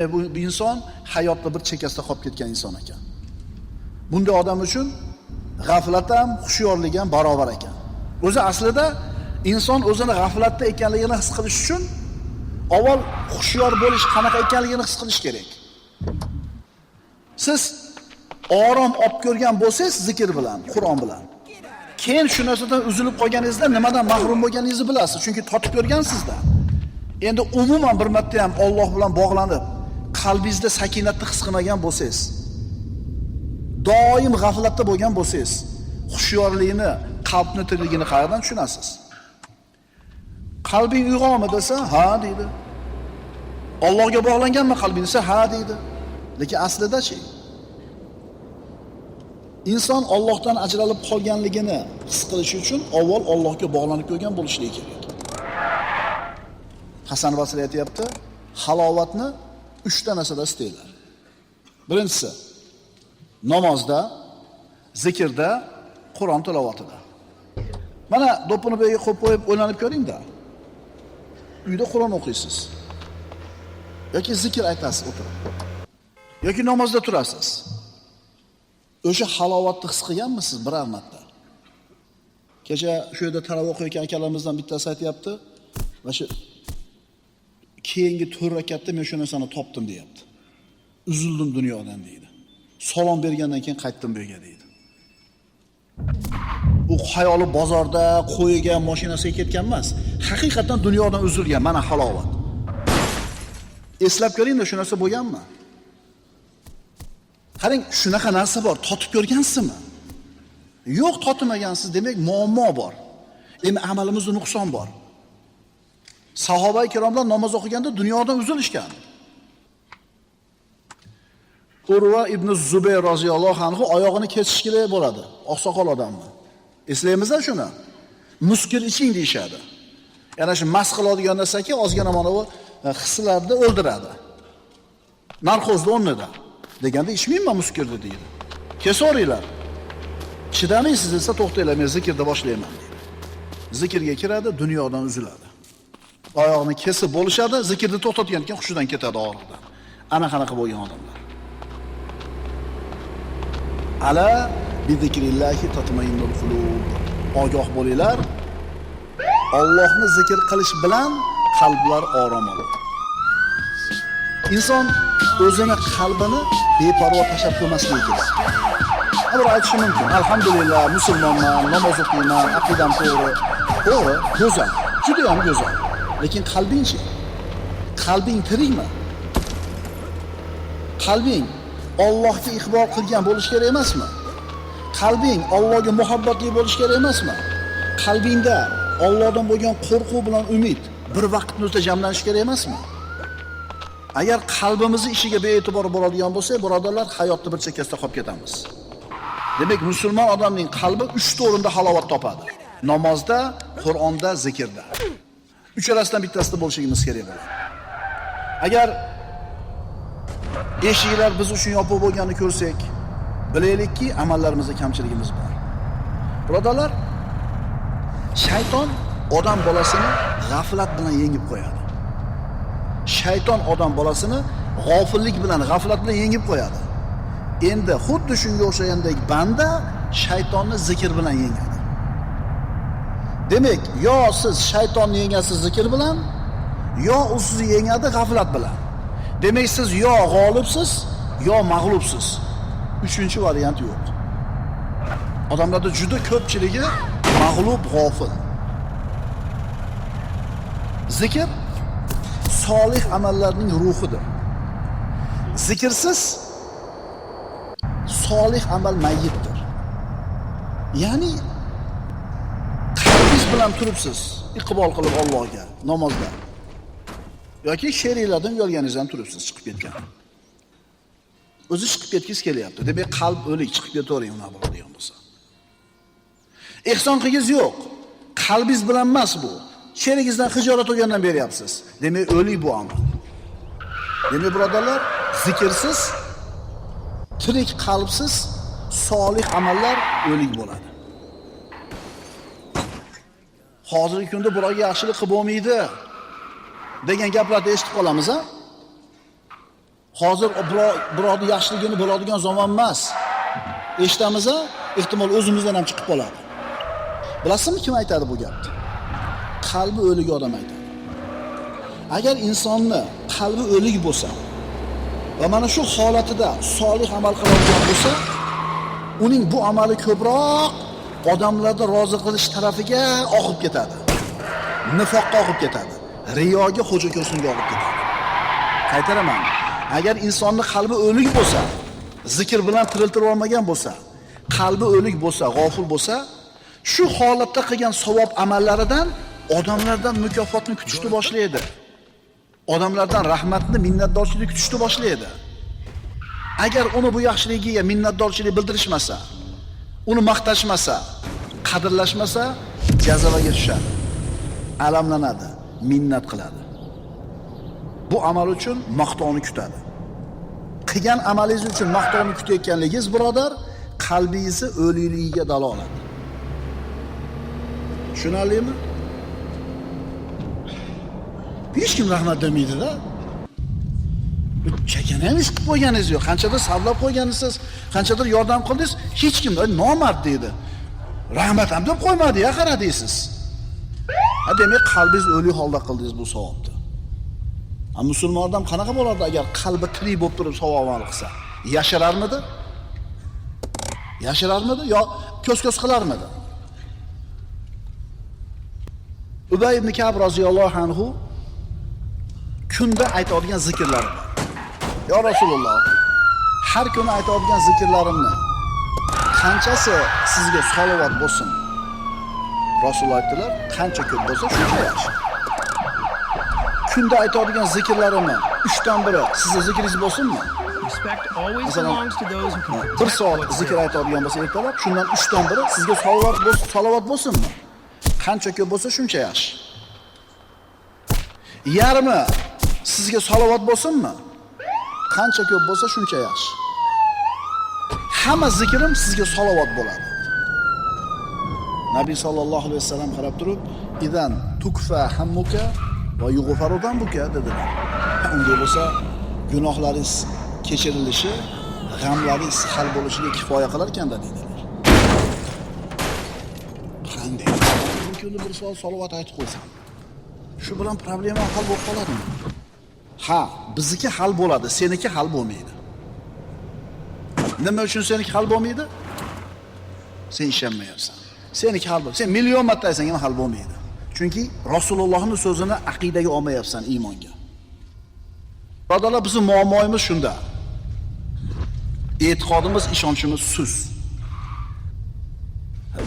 Bu inson hayotda bir chekkasida qolib ketgan inson ekan. Bunday odam uchun g'aflat ham, hushyorlik ham barobar ekan. O'zi aslida inson o'zini g'aflatda ekanligini his qilish uchun avval hushyor bo'lish qanaqa ekanligini his qilish kerak. Siz orom olib ko'rgan bo'lsangiz zikr bilan, Qur'on bilan. Keyin shu narsadan uzilib qolganingizda nimadan mahrum bo'lganingizni bilasiz, chunki totib ko'rgansizda. Endi umuman bir marta ham Alloh bilan bog'lanib, qalbingizda sakinatni his qilmagan bo'lsangiz, doim g'aflatda bo'lgan bo'lsangiz, hushyorlikni, qalbni tirligini qayerdan tushunasiz? Qalbing uyg'onmi desa, ha deydi. Allohga bog'langanmi qalbing desa, ha deydi. Lekin aslida-chi? Inson Allohdan ajralib qolganligini his qilish uchun avval Allohga bog'lanib ko'rgan bo'lishligi kerak. Hasan Basriy aytayapti, halovatni 3 ta narsada istaylar. Birinchisi namozda, zikrda, Qur'on tilovatida. Mana do'ppini bu yerga qo'yib qo'yib o'ylanib ko'ring-da. Uyda Qur'on o'qiysiz. Yoki zikr aytasiz o'tirib. Yoki namozda turasiz. O'sha halovatni his qilganmisiz biror marta? Kecha shu yerda tarovih o'qiyotgan akalarimizdan bittasi aytayapti, va shu keyingi 4 rakatda men shu narsani topdim deyapti. Uzildim dunyodan deydi. Salom bergandan keyin qaytdim bu yerga deydi. U xayoli bozorda qo'yiga, mashinasiga ketgan emas. Haqiqatan dunyodan uzilgan mana halovat. Eslab ko'ring-da, shu narsa bo'lganmi? Qarang, shunaqa narsa bor, totib ko'rgansizmi? Yo'q, totmagansiz, demak muammo bor. Endi amalimizda nuqson bor. Sahoba ikromlar namoz o'qiganda dunyodan uzilishgan. Urva ibn Zubayr roziyallohu anhu oyog'ini kesish kerak bo'ladi, oqsoqol odamni. Eslaymiz-a shuni? Muskil iching deyshadi. Yana shu mas qiladigan narsaki, ozgina mana bu hislarni o'ldiradi. Narkozda o'rnida. Deganda ichmayman muskirni deydi. Kesoringlar. Chidamaysiz desa to'xtanglar, men zikrda boshlayman deydi. Zikrga kiradi, dunyodan uziladi. Oyog'ini kesib bo'lishadi, zikrni to'xtatgan keyin hushidan ketadi og'riqdan. Ana qanaqa bo'lgan odamlar. Ala bi zikrillahi tatma'innul qulub. Ogoh bo'linglar. Allohni zikr qilish bilan qalblar orom oladi. Inson o'zini qalbini beparvo tashlab qo'ymasligi kerak. Agar aytish mumkin, alhamdulillah, musulmonman, namoz o'qiyman, aqidam to'g'ri. To'g'ri, go'zal, juda ham go'zal. Lekin qalbing-chi? Qalbing tirikmi? Qalbing Allohga iqbol qilgan bo'lish kerak emasmi? Qalbing Allohga muhabbatli bo'lish kerak emasmi? Qalbingda Allohdan bo'lgan qo'rquv bilan umid bir vaqtni o'zida jamlanish kerak emasmi? Agar qalbimizni ishiga bee'tibor bo'ladigan bo'lsak, birodarlar, hayotda bir chekkasida qolib ketamiz. Demak, musulmon odamning qalbi 3 ta o'rinda halovat topadi. Namozda, Qur'onda, zikrda. Uchalasidan bittasida bo'lishimiz kerak bo'ladi. Agar eshiklar biz uchun yopiq bo'lganini ko'rsak, bilaylikki, amallarimizda kamchiligimiz bor. Birodarlar, shayton odam bolasini g'aflat bilan yengib qo'yadi. Shayton odam bolasini g'ofillik bilan, g'aflat bilan yengib qo'yadi. Endi xuddi shunga o'xshagandek banda shaytonni zikr bilan yengadi. Demak, yo siz shaytonni yengasiz zikr bilan, yo u sizni yengadi g'aflat bilan. Demak, siz yo g'olibsiz, yo mag'lubsiz. Uchinchi variant yo'q. Odamlarda juda ko'pchiligi mag'lub, g'ofil. Zikr solih amallarning ruhidir. Zikrsiz solih amal mayyitdir. Ya'ni qalbingiz bilan turibsiz, iqbol qilib Allohga namozda. Yoki she'rlardan uyalganingizdan turibsiz, chiqib ketgan. O'zi chiqib ketgingiz kelyapti. Demak, qalb o'lik, chiqib ketavering uni bo'ladigan bo'lsa. Ehson qilgingiz yo'q. Qalbingiz bilan emas bu. Sheringizdan hijolat olgandan beryapsiz. Demak, o'lik bu amal. Demak, birodarlar, zikrsiz, tirik qalbsiz solih amallar o'lik bo'ladi. Hozirgi kunda birovga yaxshilik qilib bo'lmaydi degan gaplarni eshitib qolamiz-a? Hozir birovni yaxshiligini bo'ladigan zamon emas. Eshitamiz, ehtimol o'zimizdan ham chiqib qoladi. Bilasizmi kim aytadi bu gapni? Qalbi o'lik odam aytadi. Agar insonni qalbi o'lik bo'lsa va mana shu holatida solih amal qiladigan bo'lsa, uning bu amali ko'proq odamlarni rozi qilish tarafiga oqib ketadi. Nifoqqa oqib ketadi. Riyoga, xo'ja ko'rsinga oqib ketadi. Qaytaraman. Agar insonning qalbi o'lik bo'lsa, zikr bilan tiriltirib olmagan bo'lsa, qalbi o'lik bo'lsa, g'ofil bo'lsa, shu holatda qilgan savob amallaridan odamlardan mukofotni kutishni boshlaydi. Odamlardan rahmatni, minnatdorchilik kutishni boshlaydi. Agar uni bu yaxshiligiga minnatdorchilik bildirishmasa, uni maqtashmasa, qadrlashmasa, jazavaga tushadi. Alamlanadi, minnat qiladi. Bu amal uchun maqtovni kutadi. Qilgan amalingiz uchun maqtovni kutayotganligingiz, birodar, qalbingizni o'likligiga dalolat. Tushunarlimi? Hech kim rahmat demaydi-da. Chakana ham ish qilib qo'yganingiz yo'q. Qanchadir savlab qo'ygansiz, qanchadir yordam qildingiz, hech kim nomard deydi. Rahmat ham deb qo'ymadi-ya, qara deysiz. Demak, qalbingiz o'lik holda qildingiz bu savobni. Musulmon odam qanaqa bo'lardi agar qalbi tirik bo'lib turib savob amal qilsa? Yashirarmidi? Yashirarmidi yo ko'z-ko'z qilarmidi? Ubay ibn Ka'b roziyallohu anhu kunda aytadigan zikrlari bor. Ya Rasululloh, har kuni aytadigan zikrlarimni qanchasi sizga salovat bo'lsin? Rasululloh aytdilar, qancha ko'p bo'lsa shuncha yaxshi. Kunda aytadigan zikrlarimni 3 dan biri sizning zikringiz bo'lsinmi? Bir soat zikr aytadigan bo'lsa ertalab, shundan 3 dan biri sizga salovat bo'lsinmi? Qancha ko'p bo'lsa shuncha yaxshi. Yarmi sizga salovat bo'lsinmi? Qancha ko'p bo'lsa shuncha yaxshi. Hamma zikrim sizga salovat bo'ladi. Nabiy sallallohu alayhi vasallam qarab turib, "Idan tukfa hammuka va yughfaru dhanbuka" dedilar. Unday bo'lsa, gunohlaringiz kechirilishi, g'amlaringiz hal bo'lishiga kifoya qilar ekan-da dedilar. Qanday? Kuni bir soat salovat aytib qo'ysam, shu bilan problema hal bo'lib qoladimi? Ha, bizniki hal bo'ladi, seniki hal bo'lmaydi. Nima uchun seniki hal bo'lmaydi? Sen ishonmayapsan. Seniki hal bo'ladi. Sen million marta aytsang ham hal bo'lmaydi. Chunki Rasulullohning so'zini aqidaga olmayapsan, iymonga. Birodarlar, bizning muammoimiz shunda. E'tiqodimiz, ishonchimiz sus.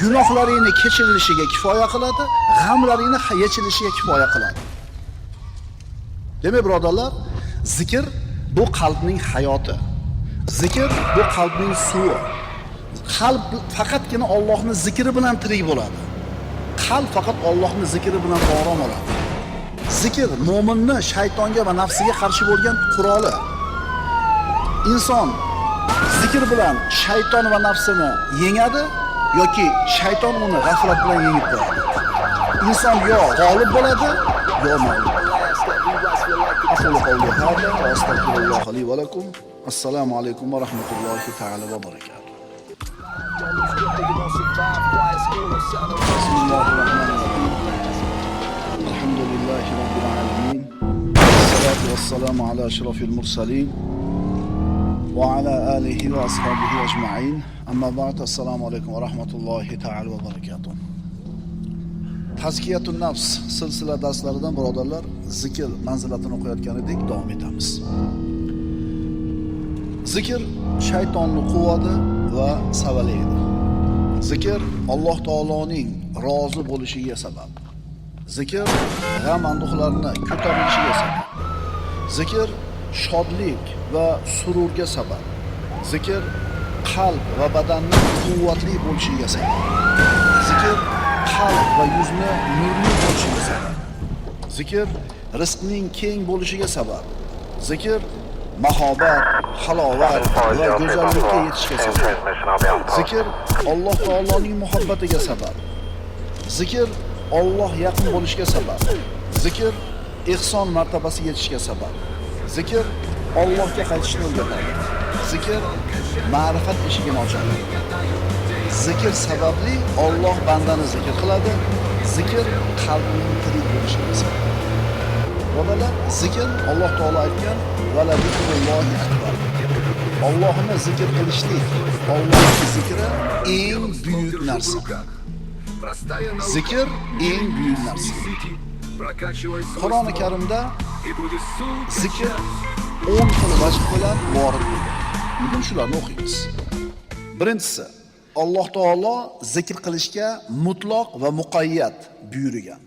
Gunohlaringni kechirilishiga kifoya qiladi, g'amlaringni yechilishiga kifoya qiladi. Demak, birodarlar, zikr bu qalbning hayoti. Zikr bu qalbning suvi. Qalb faqatgina Allohning zikri bilan tirik bo'ladi. Qalb faqat Allohning zikri bilan orom oladi. Zikr mo'minni shaytonga va nafsiga qarshi bo'lgan quroli. Inson zikr bilan shayton va nafsini yengadi yoki shayton uni g'aflat bilan yengib qo'yadi. Inson yo g'olib bo'ladi, yo mag'lub. Aqulu qawli hada va astagfirulloh li va lakum. Assalomu alaykum va rahmatullohi ta'ala va barakatuh. Bismillahirrahmanirrahim. Alhamdulillahi rabbil alamin. Wassalatu wassalamu ala ashrafil mursalin wa ala alihi wa ashabihi ajma'in. Amma ba'd. Assalomu alaykum va rahmatullohi ta'ala va barakatuh. Tazkiyatun nafs silsila darslaridan birodarlar, zikr manzilatini o'qiyotgan edik, davom etamiz. Zikr shaytonni quvadi va savalaydi. Zikr Alloh taoloning rozi bo'lishiga sabab. Zikr g'am anduhlarni ko'tarilishiga sabab. Zikr shodlik va sururga sabab. Zikr qalb va badanning quvvatli bo'lishiga sabab. Zikr qalb va yuzni nurli bo'lishiga sabab. Zikr rizqning keng bo'lishiga sabab. Zikr mahobat, halovat va go'zallikka yetishga sabab. Zikr Alloh taoloning muhabbatiga sabab. Zikr Alloh yaqin bo'lishiga sabab. Zikr ihson martabasiga yetishga sabab. Zikr Allohga qaytishni o'rgatadi. Zikr ma'rifat eshigini ochadi. Zikr sababli Alloh bandani zikr qiladi. Zikr qalbning tirik bo'lishini hisoblaydi. Birodalar, zikr Alloh taolo aytgan vala zikrullohi akbar. Allohni zikr qilishlik, Allohning zikri eng buyuk narsa. Zikr eng buyuk narsa. Qur'oni Karimda zikr 10 xil vajh bilan vorid bo'lgan. Bugun shularni o'qiymiz. Birinchisi, Alloh taolo zikr qilishga mutlaq va muqayyat buyurgan.